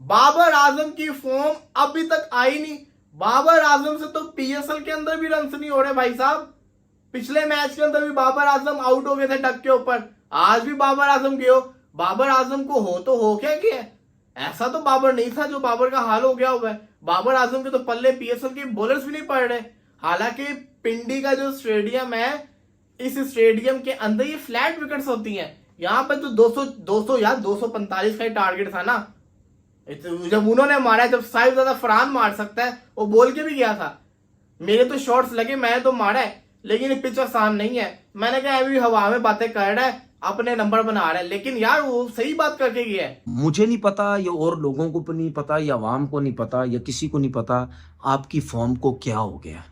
बाबर आजम की फॉर्म अभी तक आई नहीं। बाबर आजम से तो पीएसएल के अंदर भी रन नहीं हो रहे भाई साहब। पिछले मैच के अंदर भी बाबर आजम आउट हो गए थे डक के ऊपर। आज भी बाबर आजम गए हो। बाबर आजम को हो तो हो क्या ऐसा तो बाबर नहीं था जो बाबर का हाल हो गया हुआ है। बाबर आजम के तो पल्ले पीएसएल के बॉलर्स भी नहीं पड़ रहे। हालांकि पिंडी का जो स्टेडियम है, इस स्टेडियम के अंदर ये फ्लैट विकेट्स होती हैं। यहाँ पे तो 200 या 245 का ही टारगेट था ना। जब उन्होंने मारा, जब साहिब ज्यादा फरहान मार सकता है, वो बोल के भी गया था मेरे तो शॉट्स लगे, मैंने तो मारा है, लेकिन पिच आसान नहीं है। मैंने कहा अभी हवा में बातें कर रहा है, अपने नंबर बना रहा है, लेकिन यार वो सही बात करके गया है। मुझे नहीं पता, या और लोगों को नहीं पता, या आवाम को नहीं पता, या किसी को नहीं पता आपकी फॉर्म को क्या हो गया।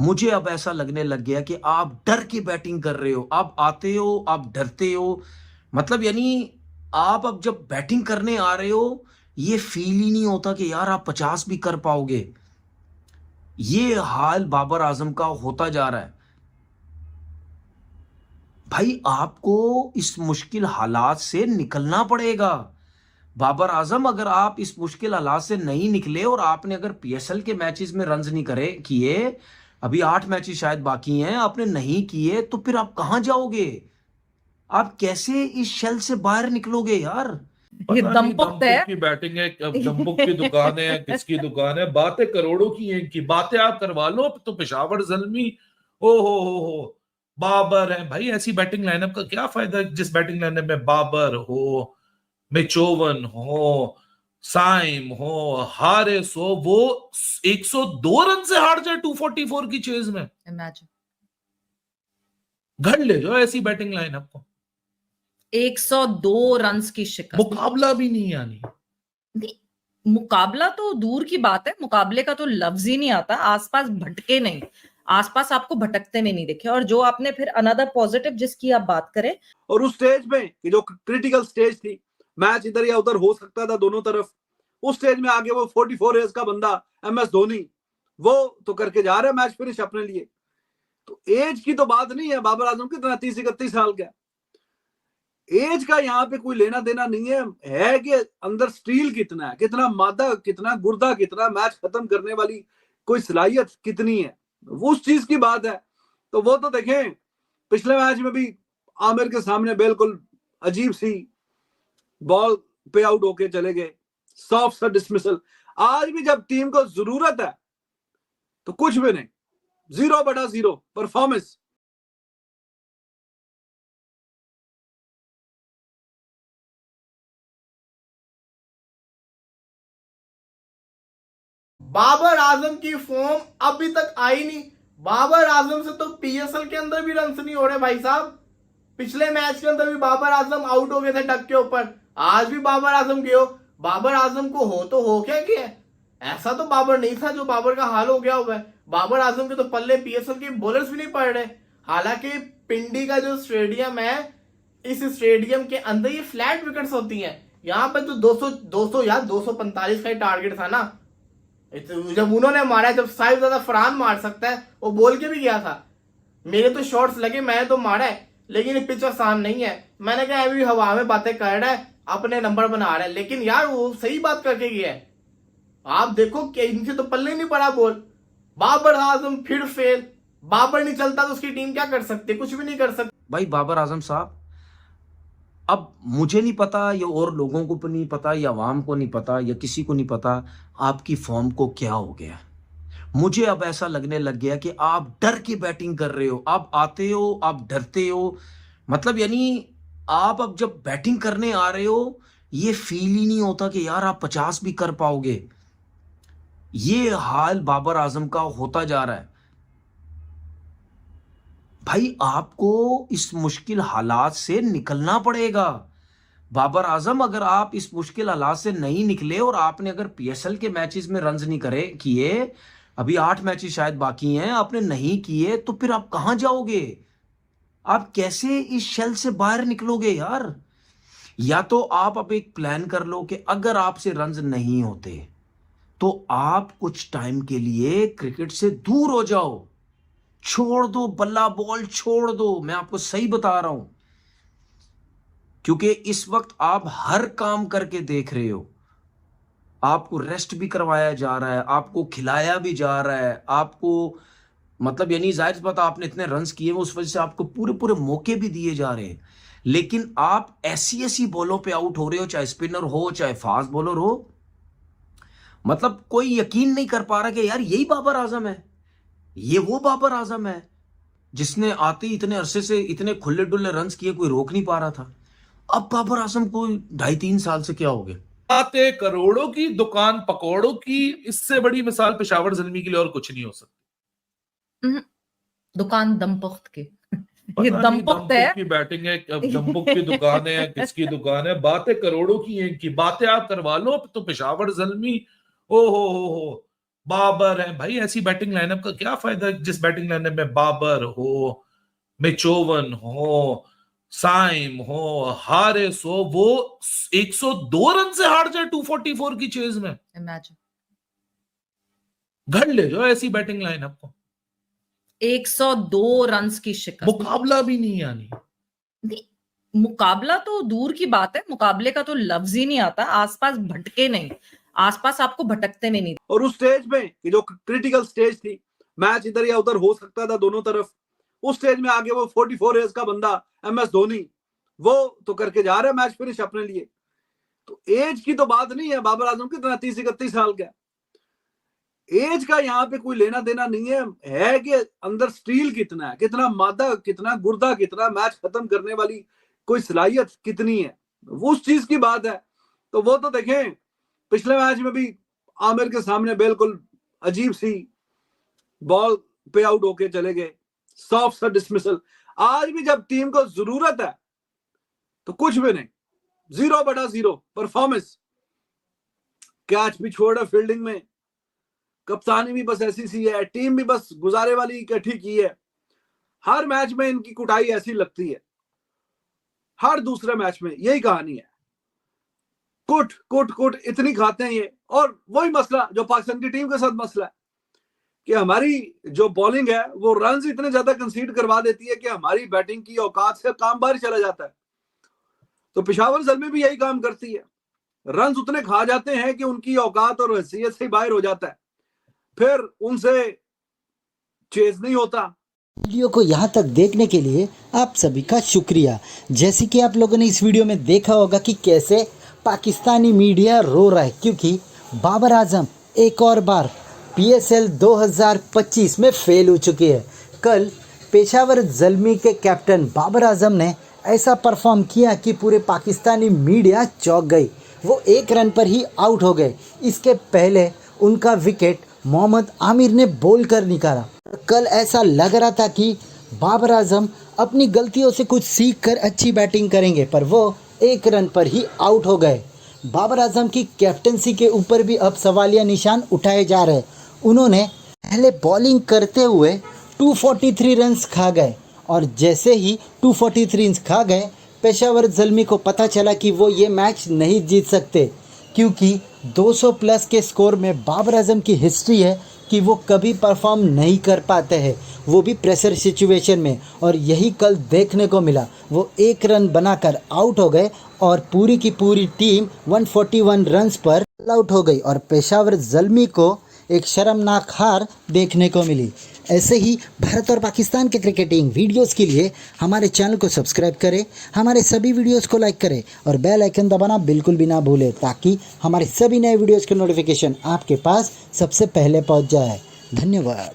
मुझे अब ऐसा लगने लग गया कि आप डर के बैटिंग कर रहे हो। आप आते हो, आप डरते हो। मतलब यानी आप अब जब बैटिंग करने आ रहे हो, ये फील ही नहीं होता कि यार आप 50 भी कर पाओगे। ये हाल बाबर आजम का होता जा रहा है। भाई आपको इस मुश्किल हालात से निकलना पड़ेगा। बाबर आजम, अगर आप इस मुश्किल हालात से नहीं निकले और आपने अगर पीएसएल के मैचेस में रन्स नहीं करे किए, अभी 8 मैचेस शायद बाकी हैं, आपने नहीं किए, तो फिर आप कहां जाओगे? आप कैसे इस शेल से बाहर निकलोगे यार? ये पता नहीं दमपुख्त है। दमपुक की बैटिंग है, अब दमपुक की दुकान है, किसकी दुकान है। बातें करोड़ों की हैं, इनकी बातें आप करवा लो तो पेशावर जल्मी। ओ हो बाबर है भाई। ऐसी बैटिंग लाइनअप का क्या फायदा जिस बैटिंग लाइनअप में बाबर हो, मिचोवन हो, साइम हो, हारिस हो, वो 102 रन से हार जाए 244 की चेज में। इमेजिन घर ले जाओ ऐसी बैटिंग लाइनअप को। 102 रन्स की शिकस्त। मुकाबला भी नहीं आनी। नहीं, मुकाबला तो दूर की बात है, मुकाबले का तो लफ्ज ही नहीं आता। आसपास भटके नहीं, आसपास आपको भटकते में नहीं दिखे। और जो आपने फिर अनदर पॉजिटिव जिसकी आप बात करें, और उस स्टेज में कि जो क्रिटिकल स्टेज थी, मैच इधर या उधर हो सकता था दोनों तरफ, उस स्टेज में आगे वो 44 एज का बंदा एमएस धोनी, वो तो करके जा रहा है मैच फिनिश अपने लिए। तो एज की तो बात नहीं है। बाबर आजम कितना 30-31 साल का, एज का यहाँ पे कोई लेना देना नहीं है कि अंदर स्टील कितना है, कितना मादा, कितना गुर्दा, कितना मैच खत्म करने वाली कोई सलाहियत कितनी है, वो उस चीज की बात है। तो वो तो देखें, पिछले मैच में भी आमिर के सामने बिल्कुल अजीब सी बॉल पे आउट होके चले गए, सॉफ्ट सा डिसमिसल। आज भी जब टीम को जरूरत है तो कुछ भी नहीं, 0/0 परफॉर्मेंस। बाबर आजम की फॉर्म अभी तक आई नहीं। बाबर आजम से तो पीएसएल के अंदर भी रन नहीं हो रहे भाई साहब। पिछले मैच के अंदर भी बाबर आजम आउट हो गए थे डक के ऊपर। आज भी बाबर आजम गए हो। बाबर आजम को हो तो हो क्या ऐसा तो बाबर नहीं था जो बाबर का हाल हो गया हुआ है। बाबर आजम के तो पल्ले पीएसएल के बॉलर्स भी नहीं पड़ रहे। हालांकि पिंडी का जो स्टेडियम है, इस स्टेडियम के अंदर ये फ्लैट विकेट्स होती हैं। यहाँ पे तो 200 या 245 का ही टारगेट था ना। जब उन्होंने मारा, जब साहिब ज्यादा फरहान मार सकता है, वो बोल के भी गया था मेरे तो शॉट्स लगे, मैंने तो मारा है, लेकिन पिच आसान नहीं है। मैंने कहा अभी हवा में बातें कर रहा है, अपने नंबर बना रहा है, लेकिन यार वो सही बात करके गया है। आप देखो कि इनसे तो पल्ले नहीं पड़ा बोल। बाबर आजम फिर फेल। बाबर नहीं चलता तो उसकी टीम क्या कर सकती, कुछ भी नहीं कर सकती। भाई बाबर आजम साहब, अब मुझे नहीं पता, या और लोगों को नहीं पता, या आवाम को नहीं पता, या किसी को नहीं पता आपकी फॉर्म को क्या हो गया। मुझे अब ऐसा लगने लग गया कि आप डर के बैटिंग कर रहे हो। आप आते हो, आप डरते हो। मतलब यानी आप अब जब बैटिंग करने आ रहे हो, ये फील ही नहीं होता कि यार आप 50 भी कर पाओगे। ये हाल बाबर आजम का होता जा रहा है। भाई आपको इस मुश्किल हालात से निकलना पड़ेगा। बाबर आजम, अगर आप इस मुश्किल हालात से नहीं निकले और आपने अगर पीएसएल के मैचेस में रन्स नहीं करे किए, अभी 8 मैचेस शायद बाकी हैं, आपने नहीं किए, तो फिर आप कहां जाओगे? आप कैसे इस शेल से बाहर निकलोगे यार? या तो आप अब एक प्लान कर लो कि अगर आपसे रन्स नहीं होते तो आप कुछ टाइम के लिए क्रिकेट से दूर हो जाओ। छोड़ दो बल्ला बॉल, छोड़ दो। मैं आपको सही बता रहा हूं, क्योंकि इस वक्त आप हर काम करके देख रहे हो। आपको रेस्ट भी करवाया जा रहा है, आपको खिलाया भी जा रहा है, आपको मतलब यानी जाहिर सी बात है, आपने इतने रन्स किए हैं, उस वजह से आपको पूरे पूरे मौके भी दिए जा रहे हैं, लेकिन आप ऐसी ऐसी बॉलों पे आउट हो रहे हो, चाहे स्पिनर हो चाहे फास्ट बॉलर हो, मतलब कोई यकीन नहीं कर पा रहा कि यार यही बाबर आजम है, ये वो बाबर आजम है जिसने आते ही इतने अरसे से इतने खुले डुल्ले रन्स किए, कोई रोक नहीं पा रहा था। अब बाबर आजम को 2.5-3 साल से क्या हो गया? बातें करोड़ों की, दुकान पकौड़ों की, इससे बड़ी मिसाल पेशावर ज़ल्मी के लिए और कुछ नहीं हो सकती। दुकान दमपुख्त की ये पता नहीं दमपुख्त है। दमपुख्त की बैटिंग है, दमपुख्त की दुकान है, किसकी दुकान है, बातें करोड़ों की हैं, इनकी बातें आप करवा लो तो पेशावर ज़ल्मी, ओ हो, बाबर है भाई। ऐसी बैटिंग लाइनअप का क्या फायदा जिस बैटिंग लाइनअप में बाबर हो, मिचोवन हो, साइम हो, हारिस हो, वो 102 रन से हार जाए 244 की चेज में। इमेजिन, घर ले जाओ ऐसी बैटिंग लाइनअप को, 102 रन्स की शिकस्त। मुकाबला भी नहीं आनी। नहीं, मुकाबला तो दूर की बात है, मुकाबले का तो लफ्ज ही नहीं आता। आसपास भटके नहीं, आसपास आपको भटकते में नहीं। और उस स्टेज में कि जो क्रिटिकल स्टेज थी, मैच इधर या उधर हो सकता था दोनों तरफ, उस स्टेज में आगे वो 44 एज का बंदा MS धोनी, वो तो करके जा रहा है मैच फिनिश अपने लिए। तो एज की तो बात नहीं है, बाबर आजम कितना 30-31 साल का, एज का यहाँ पे कोई लेना देना नहीं है कि अंदर स्टील कितना है, कितना मादा, कितना गुर्दा, कितना मैच खत्म करने वाली कोई सलाहियत कितनी है, वो उस चीज की बात है। तो वो तो देखें, पिछले मैच में भी आमिर के सामने बिल्कुल अजीब सी बॉल पे आउट होके चले गए, सॉफ्ट सा डिसमिसल। आज भी जब टीम को जरूरत है तो कुछ भी नहीं, 0/0 परफॉर्मेंस, कैच भी छोड़ा फील्डिंग में, कप्तानी भी बस ऐसी सी है, टीम भी बस गुजारे वाली इकट्ठी की है। हर मैच में इनकी कुटाई ऐसी लगती है, हर दूसरे मैच में यही कहानी है, कुट कुट कुट इतनी खाते हैं ये। और वही मसला जो पाकिस्तान की टीम के साथ मसला है कि हमारी जो बॉलिंग है वो रन्स इतने ज्यादा कंसीड करवा देती है कि हमारी बैटिंग की औकात से काम बाहर चला जाता है। तो पेशावर ज़ल्मी भी यही काम करती है, रन्स उतने खा जाते हैं कि उनकी औकात और हैसियत से बाहर हो जाता है, फिर उनसे चेज नहीं होता। वीडियो को यहाँ तक देखने के लिए आप सभी का शुक्रिया। जैसे कि आप लोगों ने इस वीडियो में देखा होगा कि कैसे पाकिस्तानी मीडिया रो रहा है क्योंकि बाबर आजम एक और बार PSL 2025 में फेल हो चुकी है। कल पेशावर ज़ल्मी के कैप्टन बाबर आजम ने ऐसा परफॉर्म किया कि पूरे पाकिस्तानी मीडिया चौंक गई। वो 1 रन पर ही आउट हो गए। इसके पहले उनका विकेट मोहम्मद आमिर ने बोल कर निकाला। कल ऐसा लग रहा था कि बाबर आजम अपनी गलतियों से कुछ सीख कर अच्छी बैटिंग करेंगे, पर वो 1 रन पर ही आउट हो गए। बाबर आजम की कैप्टनसी के ऊपर भी अब सवालिया निशान उठाए जा रहे हैं। उन्होंने पहले बॉलिंग करते हुए 243 रन्स खा गए और जैसे ही 243 रन्स खा गए, पेशावर ज़ल्मी को पता चला कि वो ये मैच नहीं जीत सकते क्योंकि 200 प्लस के स्कोर में बाबर आजम की हिस्ट्री है कि वो कभी परफॉर्म नहीं कर पाते हैं, वो भी प्रेशर सिचुएशन में। और यही कल देखने को मिला, वो 1 रन बनाकर आउट हो गए और पूरी की पूरी टीम 141 रन्स पर आउट हो गई और पेशावर ज़ल्मी को एक शर्मनाक हार देखने को मिली। ऐसे ही भारत और पाकिस्तान के क्रिकेटिंग वीडियोस के लिए हमारे चैनल को सब्सक्राइब करें, हमारे सभी वीडियोस को लाइक करें और बेल आइकन दबाना बिल्कुल भी ना भूलें ताकि हमारे सभी नए वीडियोस के नोटिफिकेशन आपके पास सबसे पहले पहुंच जाए। धन्यवाद।